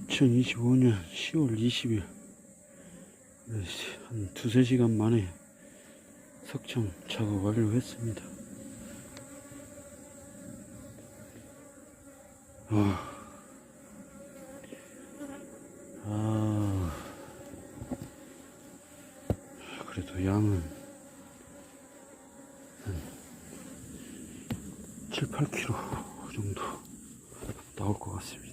2025년 10월 20일 한 두세 시간 만에 석청 작업 완료했습니다. 그래도 양은 한 7, 8kg 정도 나올 것 같습니다.